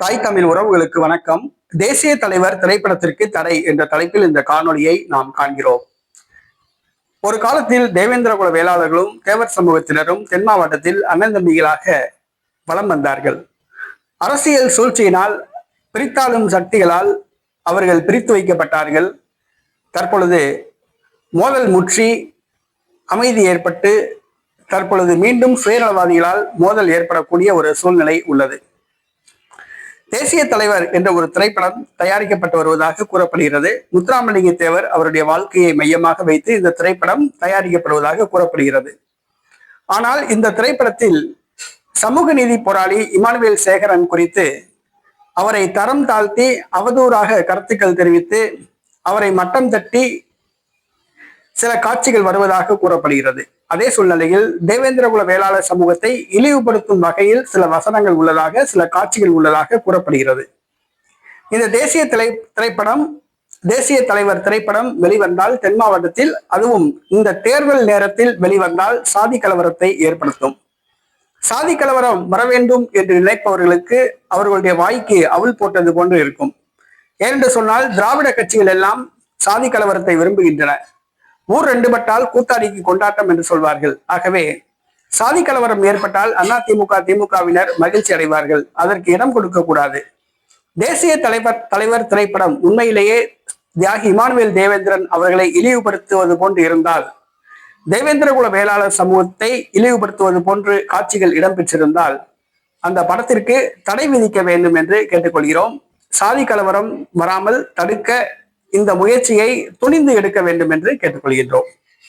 தாய் தமிழ் உறவுகளுக்கு வணக்கம். தேசிய தலைவர் திரைப்படத்திற்கு தடை என்ற தலைப்பில் இந்த காணொளியை நாம் காண்கிறோம். ஒரு காலத்தில் தேவேந்திரகுல வேளாளர்களும் தேவர் சமூகத்தினரும் தென் மாவட்டத்தில் அண்ணன் தம்பிகளாக வலம் வந்தார்கள். அரசியல் சூழ்ச்சியினால், பிரித்தாளும் சக்திகளால் அவர்கள் பிரித்து வைக்கப்பட்டார்கள். தற்பொழுது மோதல் முற்றி அமைதி ஏற்பட்டு தற்பொழுது மீண்டும் சுயநலவாதிகளால் மோதல் ஏற்படக்கூடிய ஒரு சூழ்நிலை உள்ளது. தேசிய தலைவர் என்ற ஒரு திரைப்படம் தயாரிக்கப்பட்டு வருவதாக கூறப்படுகிறது. முத்துராமலிங்க தேவர் அவருடைய வாழ்க்கையை மையமாக வைத்து இந்த திரைப்படம் தயாரிக்கப்படுவதாக கூறப்படுகிறது. ஆனால் இந்த திரைப்படத்தில் சமூக நீதி போராளி இமானுவேல் சேகரன் குறித்து அவரை தரம் தாழ்த்தி அவதூறாக கருத்துக்கள் தெரிவித்து அவரை மட்டம் தட்டி சில காட்சிகள் வருவதாக கூறப்படுகிறது. அதே சூழ்நிலையில் தேவேந்திரகுல வேளாளர் சமூகத்தை இழிவுபடுத்தும் வகையில் சில வசனங்கள் உள்ளதாக, சில காட்சிகள் உள்ளதாக கூறப்படுகிறது. இந்த தேசிய தலைவர் திரைப்படம் வெளிவந்தால் தென் மாவட்டத்தில், அதுவும் இந்த தேர்தல் நேரத்தில் வெளிவந்தால் சாதி கலவரத்தை ஏற்படுத்தும். சாதி கலவரம் வர வேண்டும் என்று நினைப்பவர்களுக்கு அவர்களுடைய வாய்க்கு அவுள் போட்டது போன்று இருக்கும். ஏனென்று சொன்னால் திராவிட கட்சிகள் எல்லாம் சாதி கலவரத்தை விரும்புகின்றன. ஊர் ரெண்டு பட்டால் கூத்தாடிக்கு கொண்டாட்டம் என்று சொல்வார்கள். ஆகவே சாதி கலவரம் ஏற்பட்டால் அதிமுக திமுகவினர் மகிழ்ச்சி அடைவார்கள். அதற்கு இடம் கொடுக்க கூடாது. தேசிய தலைவர் திரைப்படம் உண்மையிலேயே தியாகி இமானுவேல் தேவேந்திரன் அவர்களை இழிவுபடுத்துவது போன்று இருந்தால், தேவேந்திரகுல வேளாளர் சமூகத்தை இழிவுபடுத்துவது போன்று காட்சிகள் இடம்பெற்றிருந்தால் அந்த படத்திற்கு தடை விதிக்க வேண்டும் என்று கேட்டுக்கொள்கிறோம். சாதி கலவரம் வராமல் தடுக்க இந்த முயற்சியை துணிந்து எடுக்க வேண்டும் என்று கேட்டுக்கொள்கின்றோம்.